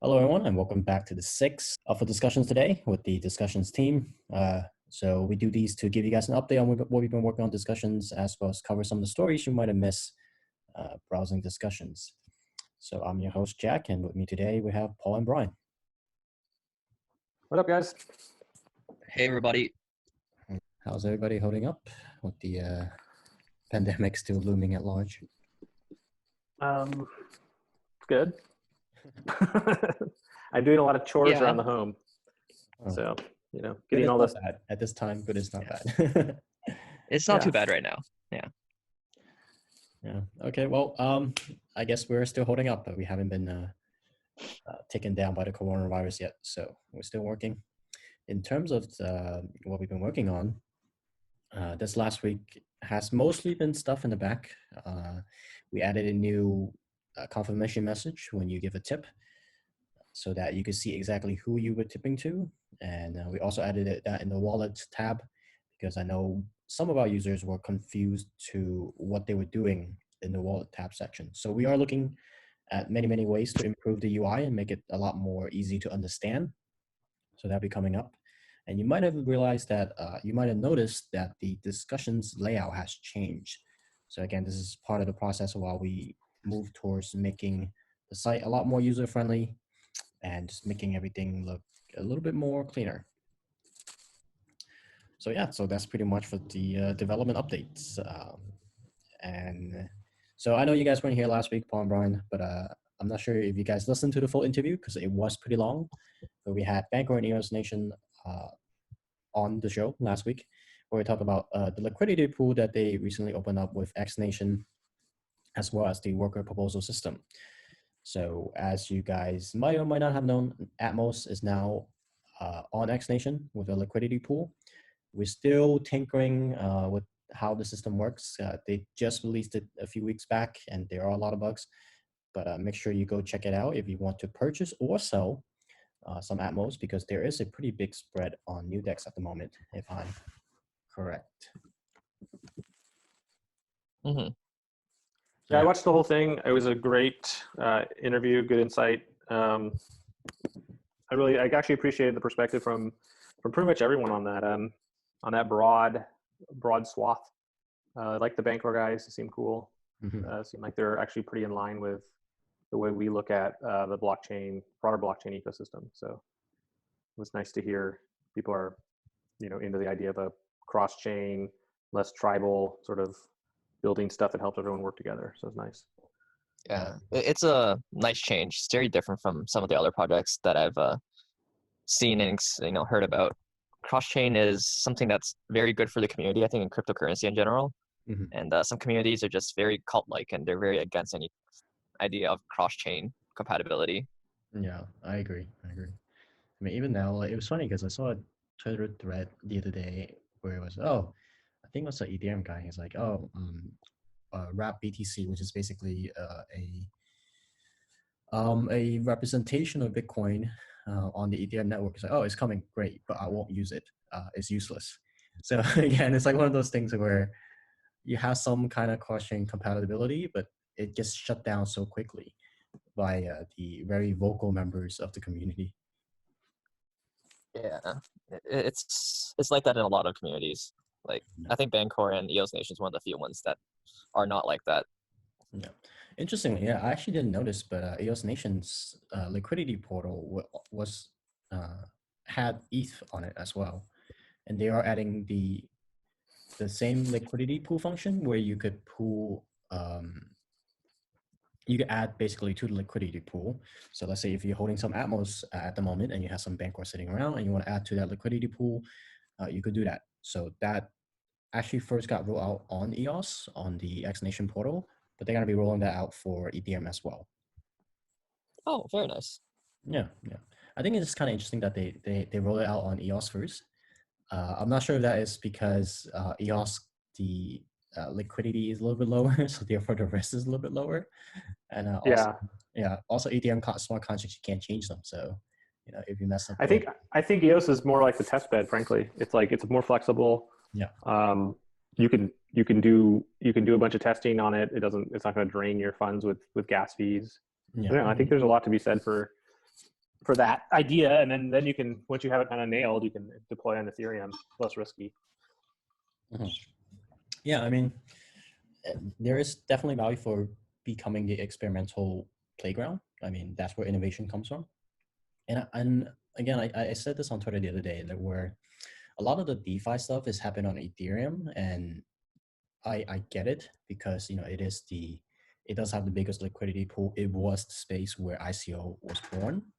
Hello, everyone, and welcome back to the sixth of Discussions today with the Discussions team. So we do these to give you guys an update on what we've been working on Discussions, as well as cover some of the stories you might have missed browsing Discussions. So I'm your host, Jack, and with me today we have Paul and Brian. What up, guys? Hey, everybody. How's everybody holding up with the pandemic still looming at large? Good. I'm doing a lot of chores Yeah. around the home. Oh. So, Good getting is all not this. bad. At this time, good is not bad. It's not Yeah. too bad right now. Yeah. Okay. Well, I guess we're still holding up, but we haven't been taken down by the coronavirus yet. So we're still working. In terms of what we've been working on, this last week has mostly been stuff in the back. We added a new confirmation message when you give a tip, so that you can see exactly who you were tipping to. And we also added that in the wallet tab, because I know some of our users were confused to what they were doing in the wallet tab section. So we are looking at many ways to improve the UI and make it a lot more easy to understand. So that'll be coming up. And you might have realized that, you might have noticed that the discussions layout has changed. So again, this is part of the process while we move towards making the site a lot more user-friendly and just making everything look a little bit more cleaner. So yeah, so that's pretty much for the development updates. And so I know you guys weren't here last week, Paul and Brian, but I'm not sure if you guys listened to the full interview because it was pretty long. But we had Banker and xNation on the show last week, where we talked about the liquidity pool that they recently opened up with xNation, as well as the worker proposal system. So as you guys might or might not have known, Atmos is now on xNation with a liquidity pool. We're still tinkering with how the system works. They just released it a few weeks back, and there are a lot of bugs. But make sure you go check it out if you want to purchase or sell some Atmos, because there is a pretty big spread on Newdex at the moment, if I'm correct. Mm-hmm. Yeah, I watched the whole thing. It was a great interview, good insight. I actually appreciated the perspective from pretty much everyone on that broad swath. I like the Bancor guys. They seem cool. Mm-hmm. Seem like they're actually pretty in line with the way we look at the broader blockchain ecosystem. So it was nice to hear people are, into the idea of a cross-chain, less tribal sort of building stuff that helps everyone work together. So it's nice. Yeah, it's a nice change. It's very different from some of the other projects that I've seen and heard about. Cross-chain is something that's very good for the community, I think, in cryptocurrency in general. Mm-hmm. And some communities are just very cult-like, and they're very against any idea of cross-chain compatibility. Yeah, I agree. I mean, even now, like, it was funny because I saw a Twitter thread the other day where it was, I think it was an Ethereum guy. He's like, wrap BTC, which is basically a representation of Bitcoin on the Ethereum network. It's like, it's coming, great, but I won't use it. It's useless. So again, it's like one of those things where you have some kind of cross-chain compatibility, but it gets shut down so quickly by the very vocal members of the community. Yeah, it's like that in a lot of communities. Like, I think Bancor and xNation is one of the few ones that are not like that. Yeah, interestingly, yeah, I actually didn't notice, but xNation's liquidity portal had ETH on it as well, and they are adding the same liquidity pool function where you could pool. You could add basically to the liquidity pool. So let's say if you're holding some Atmos at the moment and you have some Bancor sitting around and you want to add to that liquidity pool, you could do that. So that actually first got rolled out on EOS on the xNation portal, but they're going to be rolling that out for Ethereum as well. Oh, very nice. Yeah. I think it's kind of interesting that they roll it out on EOS first. I'm not sure if that is because EOS, the liquidity is a little bit lower, so therefore the risk is a little bit lower. And also Ethereum smart contracts, you can't change them. So, if you mess up, I think EOS is more like the test bed. Frankly, it's more flexible. Yeah. You can do a bunch of testing on it. It's not going to drain your funds with gas fees. Yeah. I think there's a lot to be said for for that idea, and then you can, once you have it kind of nailed, you can deploy on Ethereum, less risky. Mhm. Yeah, I mean, there is definitely value for becoming the experimental playground. I mean, that's where innovation comes from. And again, I said this on Twitter the other day, that where a lot of the DeFi stuff is happening on Ethereum, and I get it, because it does have the biggest liquidity pool. It was the space where ICO was born.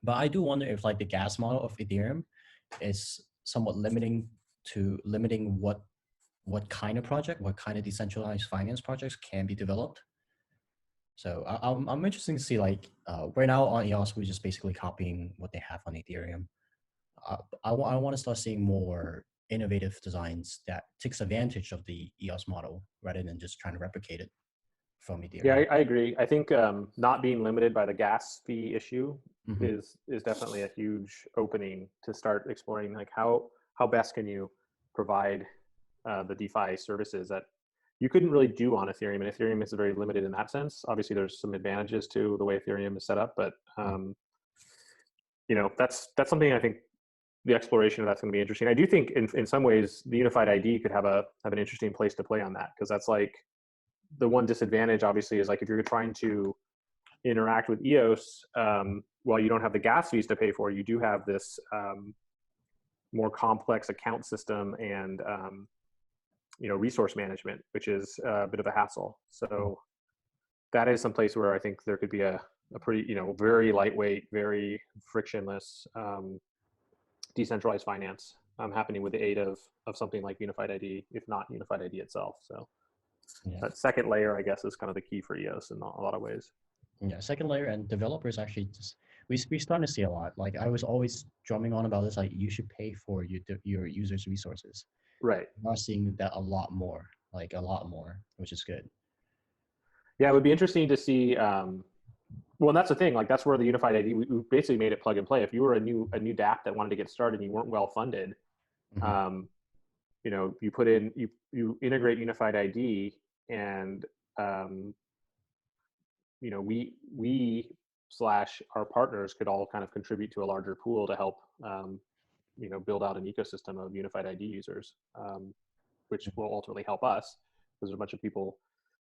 But I do wonder if like the gas model of Ethereum is somewhat limiting what kind of project, what kind of decentralized finance projects can be developed. So I'm interested to see, like, right now on EOS, we're just basically copying what they have on Ethereum. I want to start seeing more innovative designs that takes advantage of the EOS model rather than just trying to replicate it from Ethereum. Yeah, I agree. I think not being limited by the gas fee issue Mhm. is definitely a huge opening to start exploring, like how best can you provide the DeFi services that you couldn't really do on Ethereum, and Ethereum is very limited in that sense. Obviously, there's some advantages to the way Ethereum is set up, but that's something I think the exploration of that's going to be interesting. I do think in some ways the unified ID could have an interesting place to play on that, because that's like the one disadvantage obviously is like if you're trying to interact with EOS, while you don't have the gas fees to pay for, you do have this more complex account system and resource management, which is a bit of a hassle. So that is some place where I think there could be a pretty very lightweight, very frictionless decentralized finance happening with the aid of something like unified ID, if not unified ID itself. So that second layer, I guess, is kind of the key for EOS in a lot of ways. Yeah, second layer, and developers actually just we starting to see a lot. Like I was always drumming on about this, like you should pay for your users' resources. Right. We're seeing that a lot more, which is good. Yeah, it would be interesting to see. Well, and that's the thing. Like that's where the unified ID, we basically made it plug and play. If you were a new DApp that wanted to get started and you weren't well funded, you put in you integrate unified ID, and we slash our partners could all kind of contribute to a larger pool to help build out an ecosystem of unified ID users, which will ultimately help us, because there's a bunch of people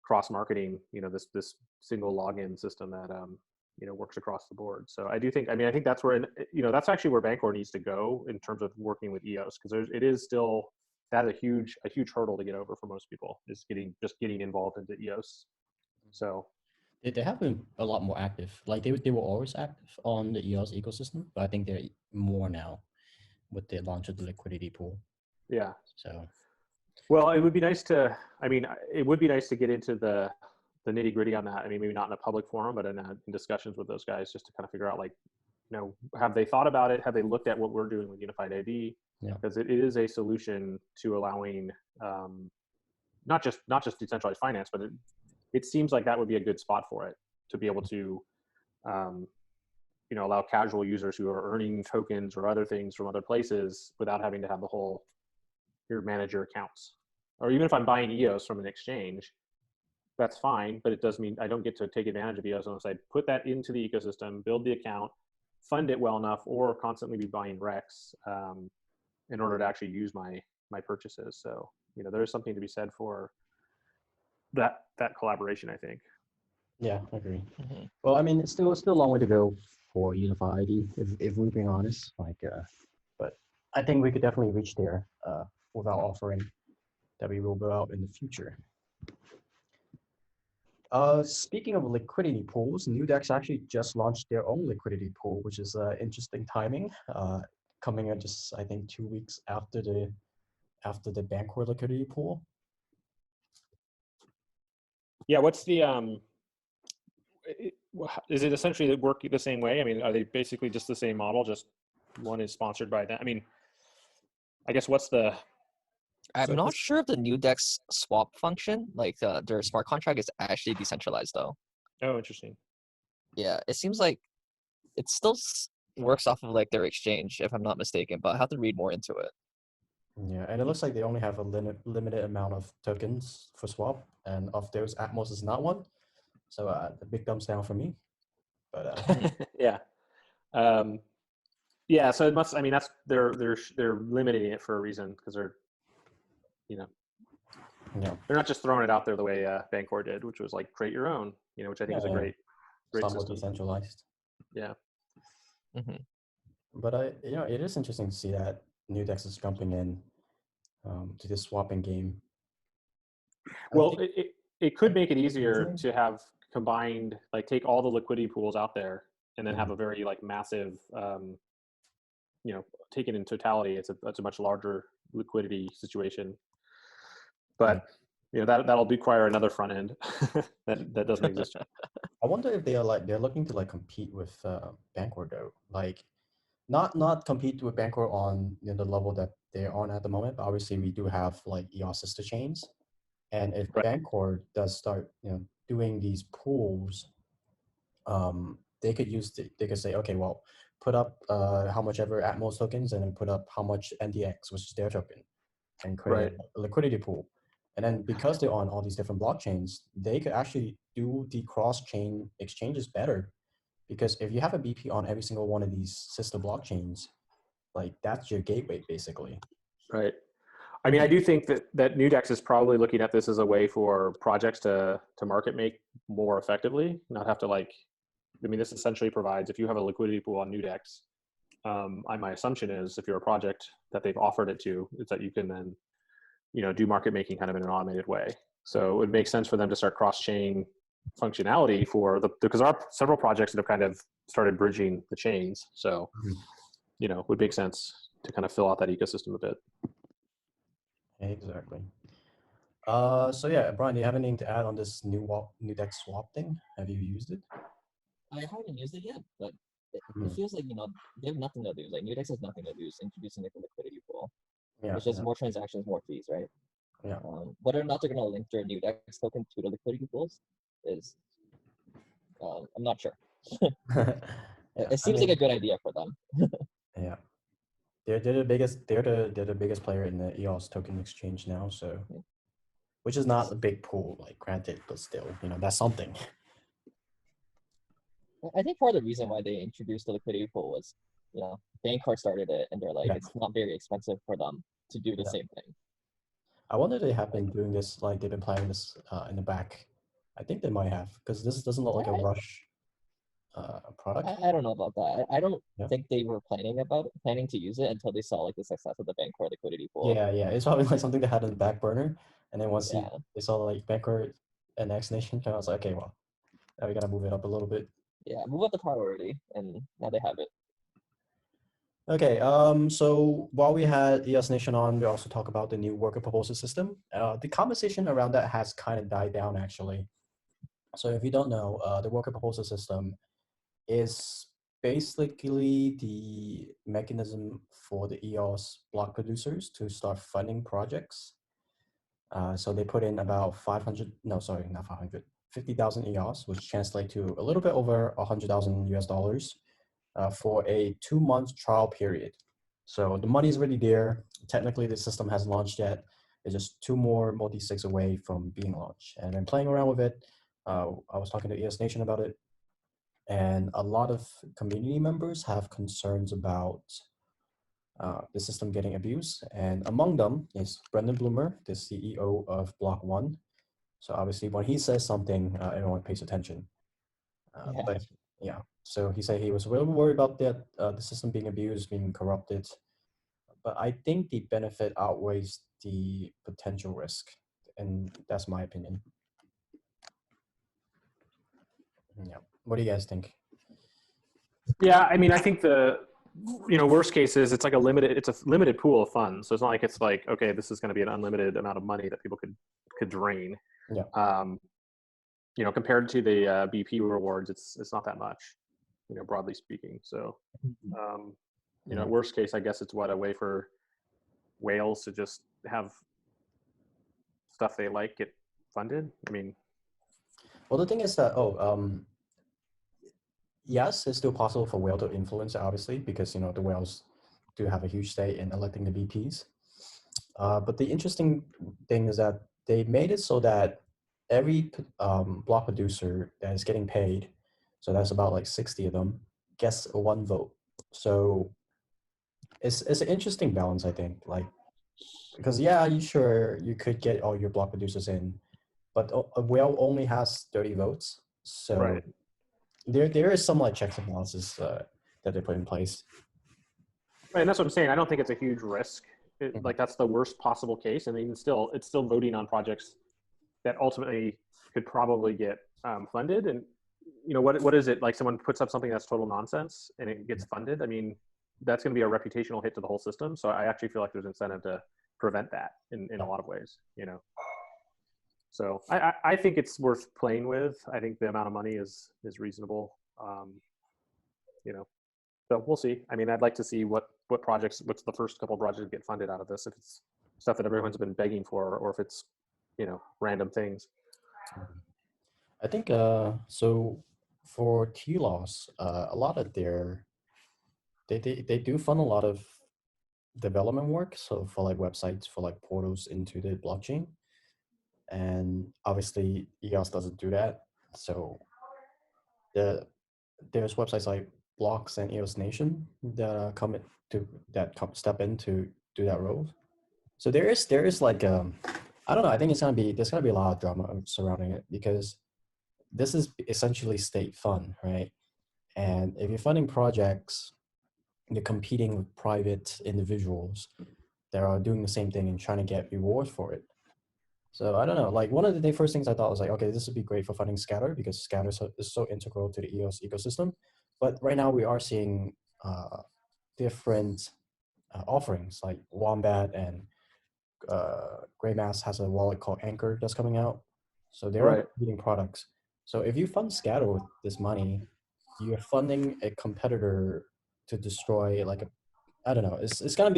cross marketing this single login system that works across the board. So I think that's where that's actually where Bancor needs to go in terms of working with EOS, because it is still that a huge hurdle to get over for most people, is getting involved into EOS. So they have been a lot more active. Like they were always active on the EOS ecosystem, but I think they're more now with the launch of the liquidity pool. Yeah. So, well, it would be nice to get into the nitty gritty on that. I mean, maybe not in a public forum, but in discussions with those guys, just to kind of figure out, like, have they thought about it? Have they looked at what we're doing with unified ID? Yeah. Because it is a solution to allowing not just decentralized finance, but it seems like that would be a good spot for it, to be able to allow casual users who are earning tokens or other things from other places without having to have the whole manage your accounts. Or even if I'm buying EOS from an exchange, that's fine, but it does mean I don't get to take advantage of EOS unless I put that into the ecosystem, build the account, fund it well enough, or constantly be buying REX in order to actually use my purchases. So there is something to be said for that collaboration, I think. Yeah, I agree. Well, I mean, it's still a long way to go for unified ID, if we're being honest. But I think we could definitely reach there with our offering that we will go out in the future. Speaking of liquidity pools, Newdex actually just launched their own liquidity pool, which is interesting timing, coming in just, I think, 2 weeks after the Bancor liquidity pool. Yeah, what's the is it essentially work the same way? I mean, are they basically just the same model, just one is sponsored by that? I mean, I guess I'm not sure if the Newdex swap function, like their smart contract, is actually decentralized though. Oh, interesting. Yeah, it seems like it still works off of like their exchange, if I'm not mistaken, but I have to read more into it. Yeah, and it looks like they only have a limited amount of tokens for swap, and of those, Atmos is not one. So a big thumbs down for me. But yeah, Yeah, so it must. I mean, that's they're limiting it for a reason because they're, you know, Yeah. they're not just throwing it out there the way Bancor did, which was like create your own, which I think is a Yeah. great Somewhat system. decentralized. Yeah. But it is interesting to see that Newdex is jumping in to this swapping game. Well, it could make it easier to have combined, like take all the liquidity pools out there and then have a very like massive, taken in totality, it's a much larger liquidity situation. But that'll require another front end that doesn't exist yet. I wonder if they're looking to like compete with Bancor though, like not compete with Bancor on the level that they're on at the moment. But obviously, we do have like EOS sister chains, and if Right. Bancor does start doing these pools, they could they could say, okay, well, put up how much ever Atmos tokens, and then put up how much NDX, which is their token, and create Right. a liquidity pool. And then because they're on all these different blockchains, they could actually do the cross-chain exchanges better. Because if you have a BP on every single one of these sister blockchains, like that's your gateway basically. Right. I mean, I do think that Newdex is probably looking at this as a way for projects to market make more effectively, not have to this essentially provides, if you have a liquidity pool on Newdex, my assumption is if you're a project that they've offered it to, is that you can then, do market making kind of in an automated way. So it would make sense for them to start cross-chain functionality because there are several projects that have kind of started bridging the chains. So, it would make sense to kind of fill out that ecosystem a bit. Exactly. So yeah, Brian, do you have anything to add on this Newdex swap thing? Have you used it? I haven't used it yet, but it feels like they have nothing to lose. Like Newdex has nothing to lose introducing like a liquidity pool. Yeah, it's just more transactions, more fees, right? Yeah. Whether or not they're going to link their Newdex token to the liquidity pools is, I'm not sure. It seems like a good idea for them. Yeah, they're the biggest. They're the biggest player in the EOS token exchange now. So, which is not a big pool, like granted, but still, that's something. I think part of the reason why they introduced the liquidity pool was, Bancor started it, and they're like, it's not very expensive for them to do the same thing. I wonder if they have been doing this, like they've been planning this in the back. I think they might have, because this doesn't look like a rush product. I don't know about that. I don't think they were planning to use it until they saw like the success of the Bancor liquidity pool. Yeah, it's probably like something they had in the back burner, and then once they saw like Bancor and xNation, I was like, okay, well, now we gotta move it up a little bit. Yeah, move up the priority, and now they have it. Okay, so while we had xNation on, we also talk about the new worker proposal system. The conversation around that has kind of died down actually. So if you don't know, the worker proposal system is basically the mechanism for the EOS block producers to start funding projects. So they put in about 50,000 EOS, which translate to a little bit over 100,000 US dollars for a 2-month trial period. So the money is already there. Technically, the system hasn't launched yet. It's just 2 more multi-sigs away from being launched. And I'm playing around with it. I was talking to xNation about it. And a lot of community members have concerns about the system getting abused. And among them is Brendan Bloomer, the CEO of Block.one. So obviously when he says something, everyone pays attention. But yeah, so he said he was really worried about that, the system being abused, being corrupted. But I think the benefit outweighs the potential risk. And that's my opinion. Yeah. What do you guys think? Yeah, I mean, I think the worst case is it's a limited pool of funds. So it's not like it's like, okay, this is going to be an unlimited amount of money that people could drain. Yeah. Compared to the BP rewards, it's not that much, broadly speaking. So, worst case, I guess it's a way for whales to just have stuff they like get funded. I mean, well, the thing is that yes, it's still possible for whale to influence it, obviously, because the whales do have a huge say in electing the BPs. But the interesting thing is that they made it so that every block producer that is getting paid, so that's about like 60 of them, gets one vote. So it's an interesting balance, I think. Like, because yeah, you could get all your block producers in, but a whale only has 30 votes. So Right. there is some like checks and balances that they put in place. Right, and that's what I'm saying. I don't think it's a huge risk. Mhm. Like that's the worst possible case, and even still, it's still voting on projects that ultimately could probably get funded. And what is it like? Someone puts up something that's total nonsense and it gets funded. I mean, that's going to be a reputational hit to the whole system. So I actually feel like there's incentive to prevent that in a lot of ways. So I think it's worth playing with. I think the amount of money is reasonable. You know, so we'll see. I mean, I'd like to see what's the first couple of projects get funded out of this. If it's stuff that everyone's been begging for, or if it's random things. I think so for TLOS, a lot of they do fund a lot of development work. So for like websites, for like portals into the blockchain, and obviously EOS doesn't do that. So there's websites like Blocks and xNation that step in to do that role. So there is like I don't know. I think there's gonna be a lot of drama surrounding it because this is essentially state fund, right? And if you're funding projects, you're competing with private individuals that are doing the same thing and trying to get rewards for it. So I don't know. Like one of the first things I thought was like, okay, this would be great for funding Scatter because Scatter is so integral to the EOS ecosystem. But right now we are seeing different offerings like Wombat and Greymass has a wallet called Anchor that's coming out. So they're Right. competing products. So if you fund Scatter with this money, you're funding a competitor to destroy I don't know. There's gonna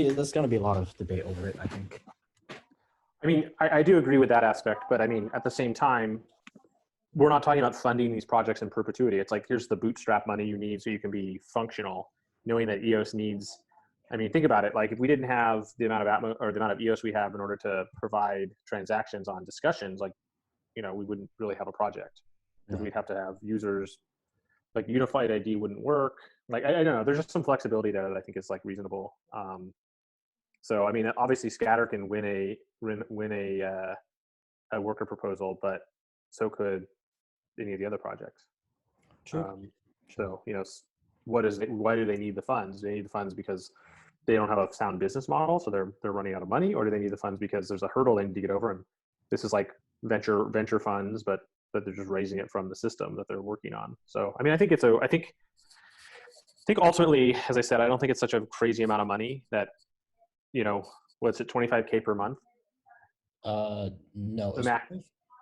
be a lot of debate over it, I think. I mean, I do agree with that aspect, but I mean, at the same time, we're not talking about funding these projects in perpetuity. It's like, here's the bootstrap money you need so you can be functional, knowing that EOS needs. I mean, think about it. Like if we didn't have the amount of EOS we have in order to provide transactions on discussions, like, we wouldn't really have a project because we'd have to have users. Like unified ID wouldn't work. Like I don't know. There's just some flexibility there that I think is like reasonable. So I mean, obviously Scatter can win a worker proposal, but so could any of the other projects. True. So why do they need the funds? Do they need the funds because they don't have a sound business model, so they're running out of money, or do they need the funds because there's a hurdle they need to get over? And this is like venture funds, but they're just raising it from the system that they're working on. So I mean, I think ultimately, as I said, I don't think it's such a crazy amount of money that, what's it, 25K per month? No, The it's max.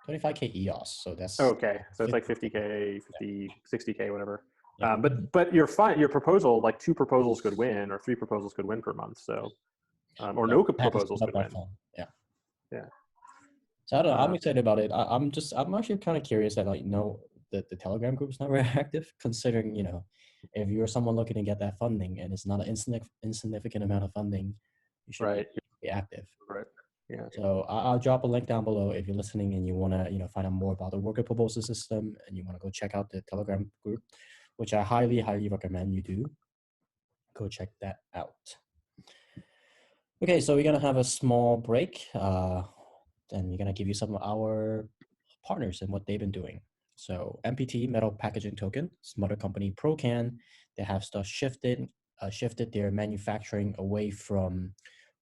25K EOS. So that's Okay, so it's like 50K, 50, 60K, whatever. yeah. But your proposal, like 2 proposals could win, or 3 proposals could win per month. So, or no proposals could win. Yeah. Yeah. So I don't know. I'm excited about it. I'm actually kind of curious that the Telegram group is not very active, considering if you're someone looking to get that funding and it's not an insignificant amount of funding, you should Right. be active. Right. Yeah. So I'll drop a link down below if you're listening and you want to find out more about the worker proposal system and you want to go check out the Telegram group, which I highly recommend you do. Go check that out. Okay, so we're gonna have a small break. Then we're gonna give you some of our partners and what they've been doing. So MPT, Metal Packaging Token, mother company ProCan, they have shifted their manufacturing away from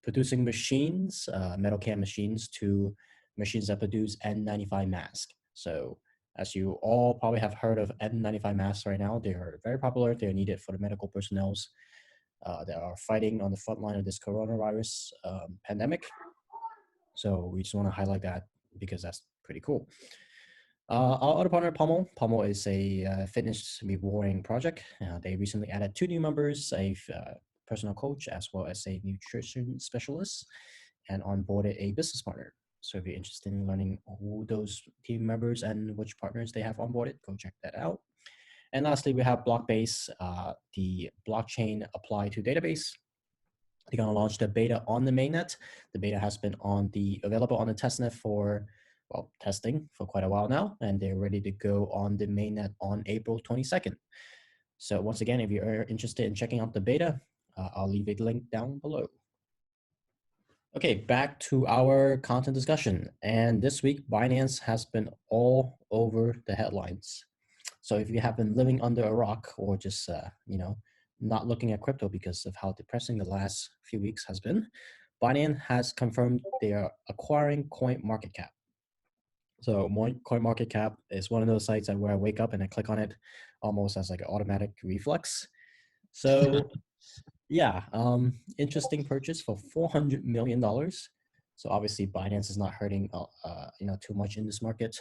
producing machines, metal can machines, to machines that produce N95 mask. So as you all probably have heard of N95 masks right now, they are very popular. They're needed for the medical personnel that are fighting on the front line of this coronavirus pandemic. So we just want to highlight that because that's pretty cool. Our other partner, Pommel. Pommel is a fitness rewarding project. They recently added 2 new members, a personal coach as well as a nutrition specialist, and onboarded a business partner. So if you're interested in learning who those team members and which partners they have onboarded, go check that out. And lastly, we have Blockbase, the blockchain applied to database. They're going to launch the beta on the mainnet. The beta has been available on the testnet for testing for quite a while now, and they're ready to go on the mainnet on April 22nd. So once again, if you're interested in checking out the beta, I'll leave a link down below. Okay, back to our content discussion. And this week, Binance has been all over the headlines. So if you have been living under a rock or just, not looking at crypto because of how depressing the last few weeks has been, Binance has confirmed they are acquiring CoinMarketCap. So CoinMarketCap is one of those sites where I wake up and I click on it almost as like an automatic reflex. So yeah, interesting purchase for $400 million. So obviously Binance is not hurting, too much in this market,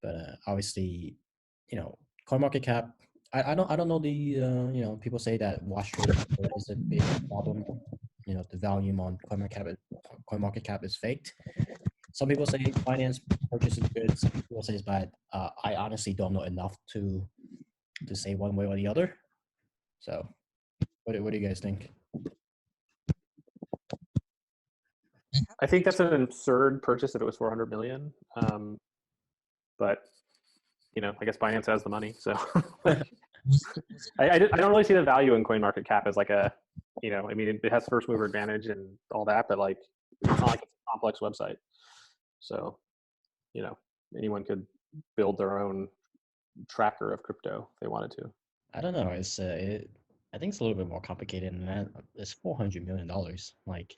but obviously, CoinMarketCap. I don't know the people say that wash trade is a big problem. The volume on CoinMarketCap is faked. Some people say Binance purchase is good. Some people say it's bad. I honestly don't know enough to say one way or the other. So, what do you guys think? I think that's an absurd purchase if it was 400 million. But I guess Binance has the money, so I don't really see the value in CoinMarketCap as like a, it has first mover advantage and all that, but like it's not like it's a complex website. So, anyone could build their own tracker of crypto if they wanted to. I don't know. I think it's a little bit more complicated than that. It's $400 million. Like,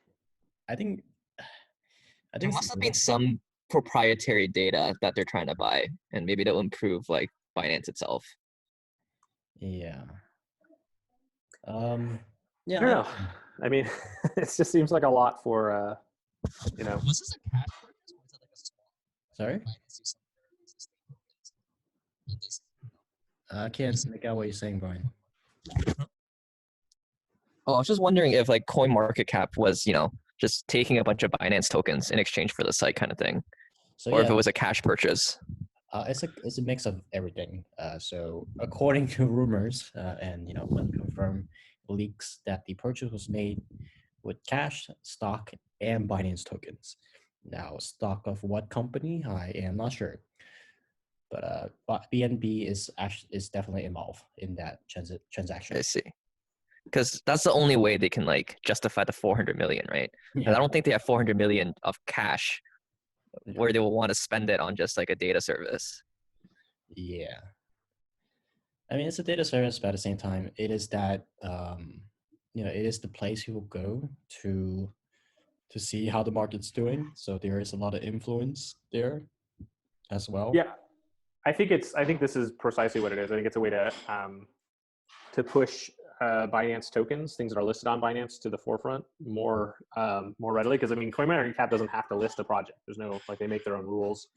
I think There must have been some proprietary data that they're trying to buy, and maybe that'll improve like Binance itself. Yeah. Yeah. I don't know. I mean, it just seems like a lot for, Was this a cash purchase or was it like a swap? Sorry? I can't make out what you're saying, Brian. Oh, I was just wondering if like CoinMarketCap was, just taking a bunch of Binance tokens in exchange for the site kind of thing, So or yeah, if it was a cash purchase. it's a mix of everything. So according to rumors and unconfirmed leaks, that the purchase was made with cash, stock, and Binance tokens. Now, stock of what company? I am not sure. But BNB is definitely involved in that transaction. I see. Because that's the only way they can like justify the 400 million, right? And I don't think they have 400 million of cash where they will want to spend it on just like a data service. Yeah. I mean, it's a data service, but at the same time, it is that it is the place you will go to see how the market's doing. So there is a lot of influence there as well. Yeah, I think this is precisely what it is. I think it's a way to push Binance tokens, things that are listed on Binance, to the forefront more readily. Because I mean, CoinMarketCap doesn't have to list a project. There's no they make their own rules.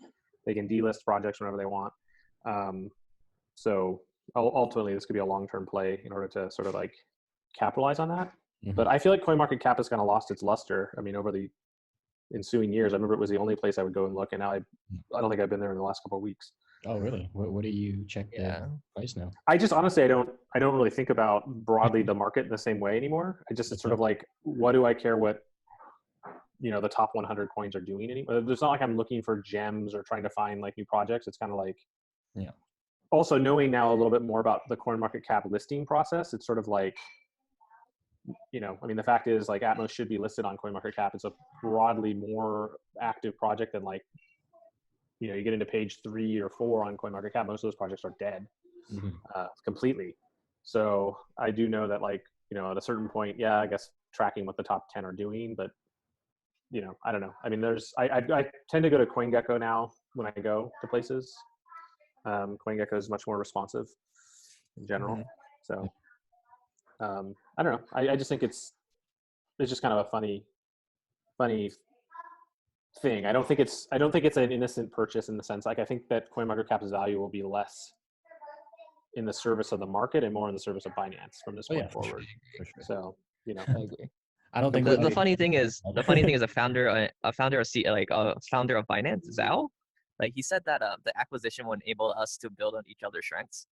They can delist projects whenever they want. So ultimately, this could be a long-term play in order to sort of like capitalize on that. Mhm. But I feel like CoinMarketCap has kind of lost its luster. I mean, over the ensuing years, I remember it was the only place I would go and look, and now I don't think I've been there in the last couple of weeks. Oh, really? What do you check the price now? I just honestly, I don't really think about broadly the market in the same way anymore. It's sort of like, what do I care what the top 100 coins are doing anymore? It's not like I'm looking for gems or trying to find like new projects. It's kind of like, yeah. Also, knowing now a little bit more about the CoinMarketCap listing process, it's sort of like, I mean, the fact is like Atmos should be listed on CoinMarketCap. It's a broadly more active project than like, you get into page 3 or 4 on CoinMarketCap, most of those projects are dead completely. So I do know that like, at a certain point, yeah, I guess tracking what the top 10 are doing, but I don't know. I mean, I tend to go to CoinGecko now when I go to places. CoinGecko is much more responsive in general. So I don't know. I just think it's just kind of a funny thing. I don't think it's an innocent purchase in the sense, like, I think that CoinMarketCap's value will be less in the service of the market and more in the service of Binance from this point forward. For sure. So I agree. I don't think The funny thing is a founder of Binance, Zhao, like he said that the acquisition will enable us to build on each other's strengths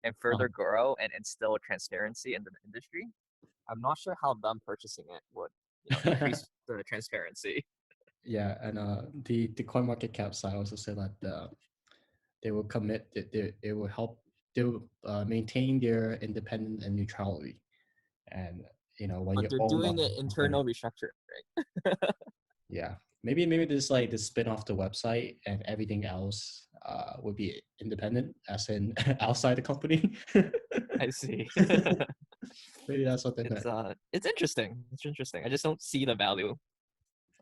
and further grow and instill transparency in the industry. I'm not sure how them purchasing it would increase the transparency. Yeah, and the CoinMarketCap side also said that they will commit it will help they'll maintain their independence and neutrality. And when But you're they're owned by doing an a company, internal restructuring. yeah, maybe this like the spin off the website and everything else would be independent, as in outside the company. I see. Maybe that's what they meant. It's interesting. It's interesting. I just don't see the value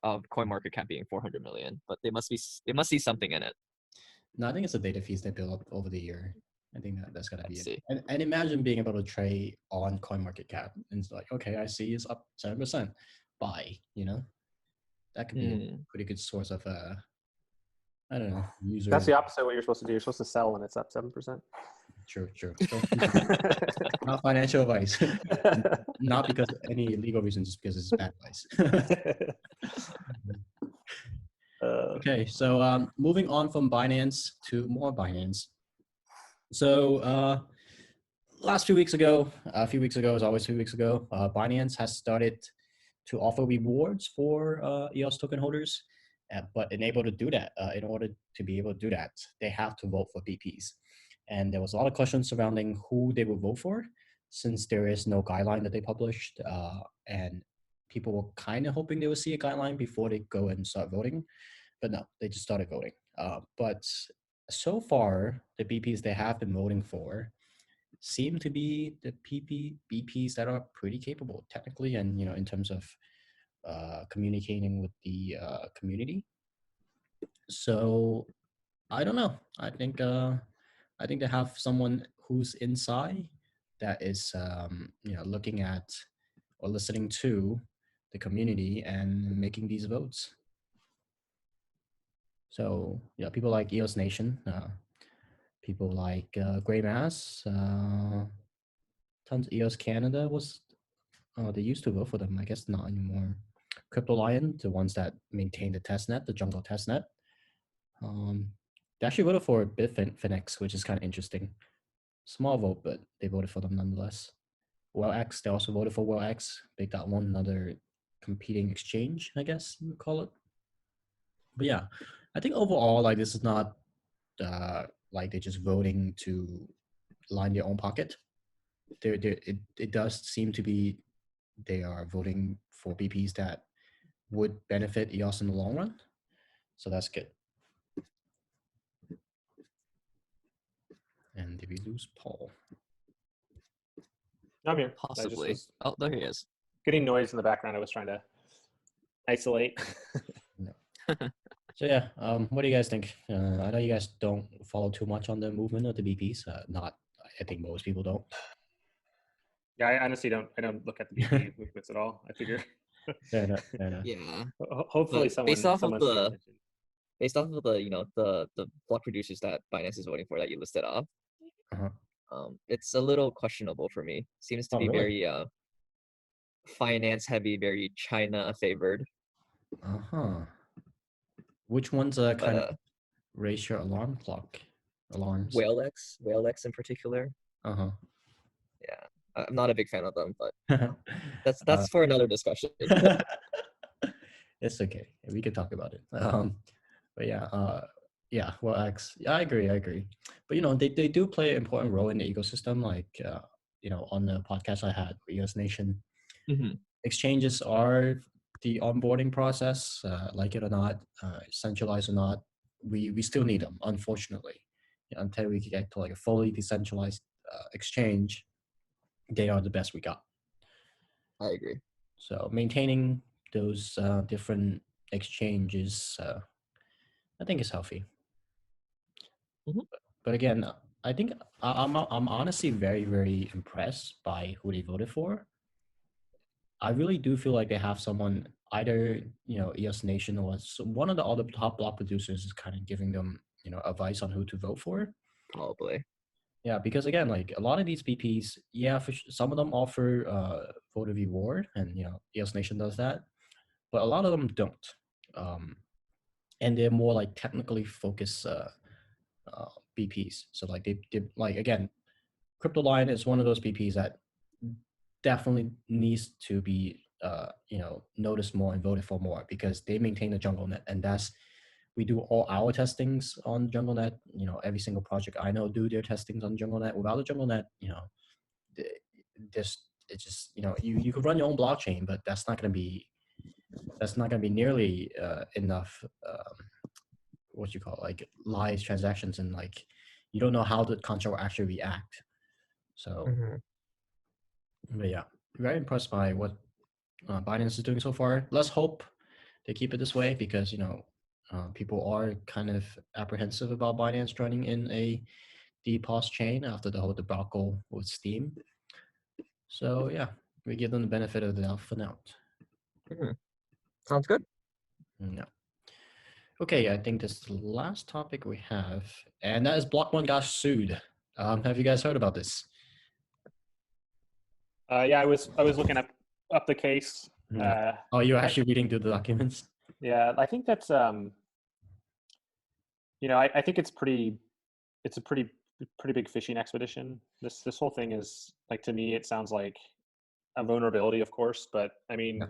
of CoinMarketCap being 400 million, but they must see something in it. No, I think it's the data fees they build up over the year. I think that's gonna I be it. see. And imagine being able to trade on CoinMarketCap and it's like, okay, I see it's up 7%. Buy, that could be a Hmm. pretty good source of I don't know, users. That's the opposite of what you're supposed to do. You're supposed to sell when it's up 7%. True. Not financial advice. Not because of any legal reasons, just because it's bad advice. Okay, so moving on from Binance to more Binance. So a few weeks ago, as always 2 weeks ago, Binance has started to offer rewards for EOS token holders, but in order to be able to do that, they have to vote for BPs. And there was a lot of questions surrounding who they would vote for, since there is no guideline that they published, and people were kind of hoping they would see a guideline before they go and start voting, but no, they just started voting. But so far, the BPs they have been voting for seem to be the BPs that are pretty capable technically, and in terms of communicating with the community. So I don't know. I think they have someone who's inside that is looking at or listening to the community and making these votes. So people like EOS Nation, people like Grey Mass, tons EOS Canada they used to vote for them. I guess not anymore. Crypto Lion, the ones that maintain the testnet, the jungle testnet. They actually voted for Bitfinex, which is kind of interesting. Small vote, but they voted for them nonetheless. WellX, they also voted for WellX. Big.one, another competing exchange, I guess you would call it. But yeah, I think overall, like, this is not like they're just voting to line their own pocket. It does seem to be they are voting for BPs that would benefit EOS in the long run. So that's good. And did we lose Paul? I'm here. I just Possibly. was Oh, there he is. getting noise in the background. I was trying to isolate. So yeah, what do you guys think? I know you guys don't follow too much on the movement of the BPs. I think most people don't. Yeah, I honestly don't. I don't look at the BP movements at all. I figure. Fair enough. Yeah. Hopefully, But based off of someone's paying attention. the block producers that Binance is voting for that you listed off, Uh-huh. it's a little questionable for me. Seems to Oh, be really? very finance heavy, very China favored. Uh-huh. Which ones But kind of raise your alarm clock alarms? WhaleX in particular. Uh-huh. Yeah, I'm not a big fan of them, but Uh, that's for another discussion. It's okay. We could talk about it. But yeah, well, yeah, I agree. But they do play an important role in the ecosystem. Like on the podcast I had, EOS Nation, Mhm. exchanges are the onboarding process. Like it or not, centralized or not, we still need them. Unfortunately, until we get to like a fully decentralized exchange, they are the best we got. I agree. So maintaining those different exchanges, I think is healthy. Mhm. But again, I think I'm honestly very, very impressed by who they voted for. I really do feel like they have someone, either EOS Nation or one of the other top block producers is kind of giving them advice on who to vote for. Probably. Yeah, because again, like a lot of these BPs, yeah, some of them offer voter reward, and EOS Nation does that, but a lot of them don't. And they're more like technically focused BPs. So like they like, again, Crypto Lion is one of those BPs that definitely needs to be noticed more and voted for more, because they maintain the jungle net, and that's we do all our testings on JungleNet. Every single project I know do their testings on JungleNet. Without the JungleNet, this it's just you could run your own blockchain, but that's not going to be nearly enough. What you call it, like live transactions, and like you don't know how the contract will actually react. So, but yeah, very impressed by what Binance is doing so far. Let's hope they keep it this way, because people are kind of apprehensive about Binance joining in a DPoS chain after the whole debacle with Steam. So yeah, we give them the benefit of the doubt for now. Sounds good. Yeah. Okay, I think this is the last topic we have, and that is Block.one got sued. Have you guys heard about this? Yeah, I was looking up the case. Yeah. Oh, you're actually reading through the documents? Yeah, I think that's I think it's a pretty big fishing expedition. This whole thing is, like, to me, it sounds like a vulnerability, of course, but I mean,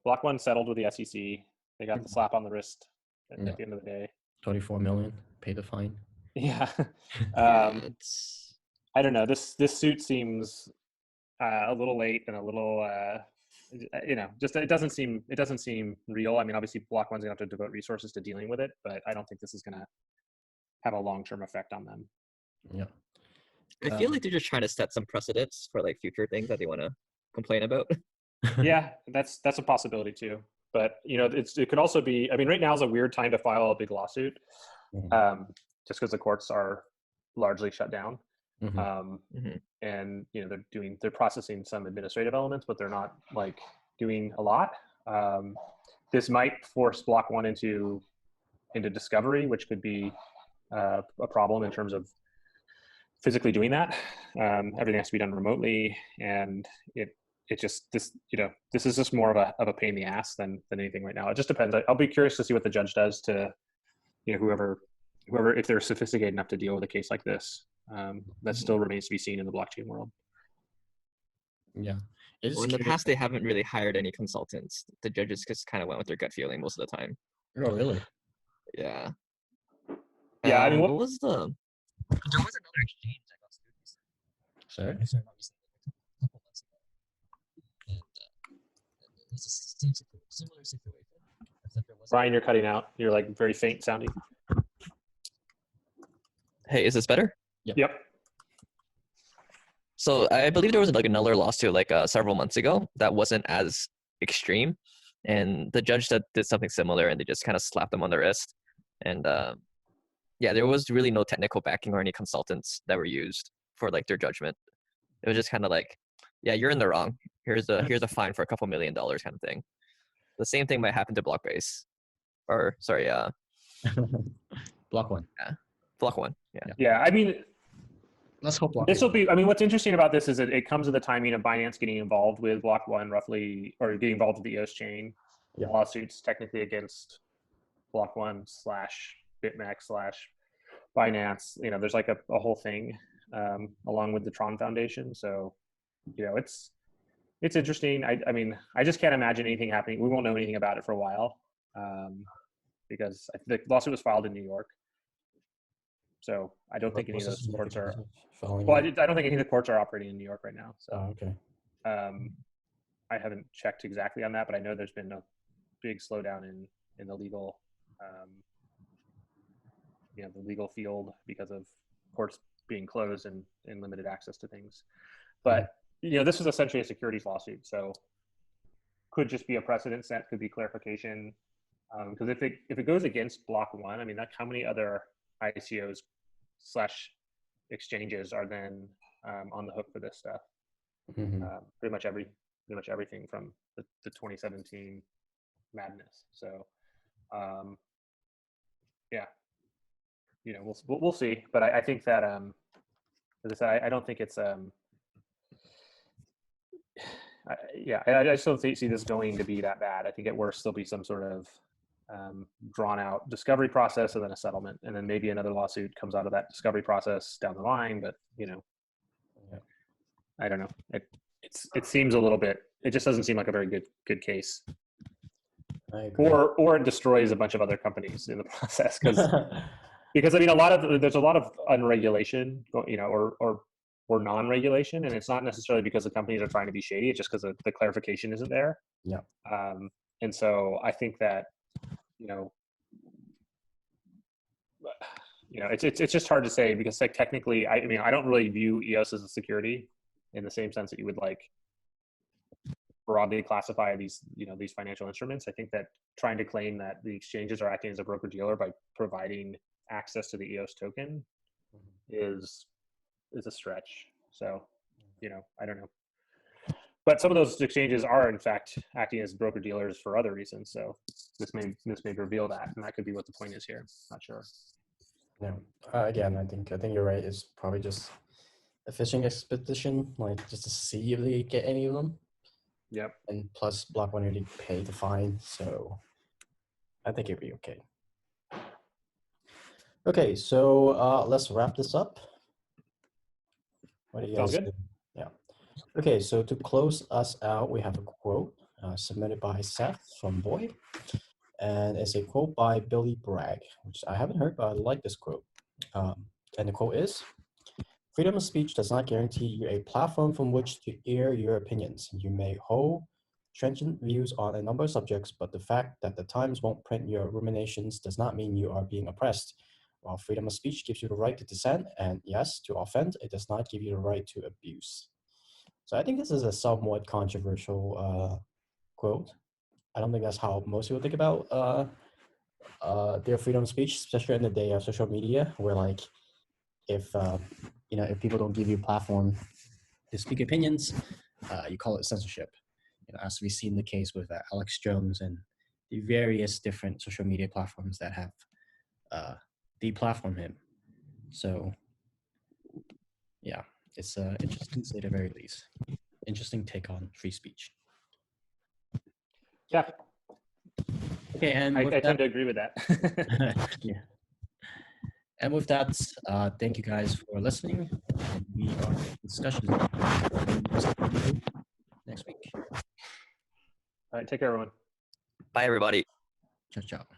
Block.one settled with the SEC. They got the slap on the wrist at the end of the day. 24 million, pay the fine. Yeah. It's I don't know. This suit seems a little late and a little, just it doesn't seem real. I mean, obviously Block.one's gonna have to devote resources to dealing with it, but I don't think this is gonna have a long-term effect on them. Yeah. I feel like they're just trying to set some precedents for like future things that they want to complain about. Yeah, that's a possibility too. But it could also be. I mean, right now is a weird time to file a big lawsuit, just because the courts are largely shut down. And they're processing some administrative elements, but they're not like doing a lot. This might force Block.one into discovery, which could be a problem in terms of physically doing that. Everything has to be done remotely, and this is just more of a pain in the ass than anything right now. It just depends. I'll be curious to see what the judge does to whoever if they're sophisticated enough to deal with a case like this. That still remains to be seen in the blockchain world. Yeah. Well, in the past, they haven't really hired any consultants. The judges just kind of went with their gut feeling most of the time. Oh, really? Yeah. Yeah, I mean, what was the? There was another exchange that got sued. Sorry? Not recently, a couple months ago. And it was a similar situation. Except there was Ryan, you're cutting out. You're like very faint sounding. Hey, is this better? Yep. So I believe there was like another lawsuit like several months ago that wasn't as extreme, and the judge did something similar, and they just kind of slapped them on the wrist. And yeah, there was really no technical backing or any consultants that were used for like their judgment. It was just kind of like, yeah, you're in the wrong. Here's a fine for a couple $1 million kind of thing. The same thing might happen to Blockbase, or sorry, Block.one. Yeah, Block.one. Yeah. Yeah, I mean, let's hope this will be. I mean, what's interesting about this is that it comes at the timing of Binance getting involved with Block.one, roughly, or getting involved with the EOS chain lawsuits, technically against Block.one / BitMEX / Binance. There's like a whole thing along with the Tron Foundation. So, it's interesting. I mean, I just can't imagine anything happening. We won't know anything about it for a while because the lawsuit was filed in New York. So I don't think any of those courts are. Well, I don't think any of the courts are operating in New York right now. So okay. I haven't checked exactly on that, but I know there's been a big slowdown in the legal, the legal field because of courts being closed and limited access to things. But this was essentially a securities lawsuit, so could just be a precedent set, could be clarification. Because if it goes against Block.one, I mean, how many other ICOs / exchanges are then on the hook for this stuff? Pretty much everything from the 2017 madness. So yeah, we'll see. But I think that as I said, I don't think it's I just don't see this going to be that bad. I think at worst there'll be some sort of drawn out discovery process and then a settlement, and then maybe another lawsuit comes out of that discovery process down the line. But I don't know. It seems a little bit. It just doesn't seem like a very good case. I agree. or it destroys a bunch of other companies in the process because I mean there's a lot of unregulation, or non-regulation, and it's not necessarily because the companies are trying to be shady. It's just because the clarification isn't there. Yeah. And so I think that you know it's just hard to say because like technically I mean I don't really view EOS as a security in the same sense that you would like broadly classify these these financial instruments. I think that trying to claim that the exchanges are acting as a broker dealer by providing access to the EOS token is a stretch. So I don't know, but some of those exchanges are in fact acting as broker dealers for other reasons. So this may reveal that, and that could be what the point is here. Not sure. Yeah. Again, I think you're right. It's probably just a fishing expedition, like just to see if they get any of them. Yep. And plus, Block.one already paid the fine, so I think it'll be okay. Okay, so let's wrap this up. What do you guys Sounds good. think? Yeah. Okay, so to close us out, we have a quote submitted by Seth from Boyd. And it's a quote by Billy Bragg, which I haven't heard, but I like this quote. And the quote is, "Freedom of speech does not guarantee you a platform from which to air your opinions. You may hold trenchant views on a number of subjects, but the fact that the Times won't print your ruminations does not mean you are being oppressed. While freedom of speech gives you the right to dissent, and yes, to offend, it does not give you the right to abuse." So I think this is a somewhat controversial quote. I don't think that's how most people think about their freedom of speech, especially in the day of social media, where like if if people don't give you a platform to speak opinions, you call it censorship. As we've seen the case with Alex Jones and the various different social media platforms that have deplatformed him. So yeah, it's interesting to say the very least. Interesting take on free speech. Yeah. Okay, and I tend to agree with that. yeah. And with that, thank you guys for listening. And we are Discussions next week. All right, take care, everyone. Bye, everybody. Ciao, ciao.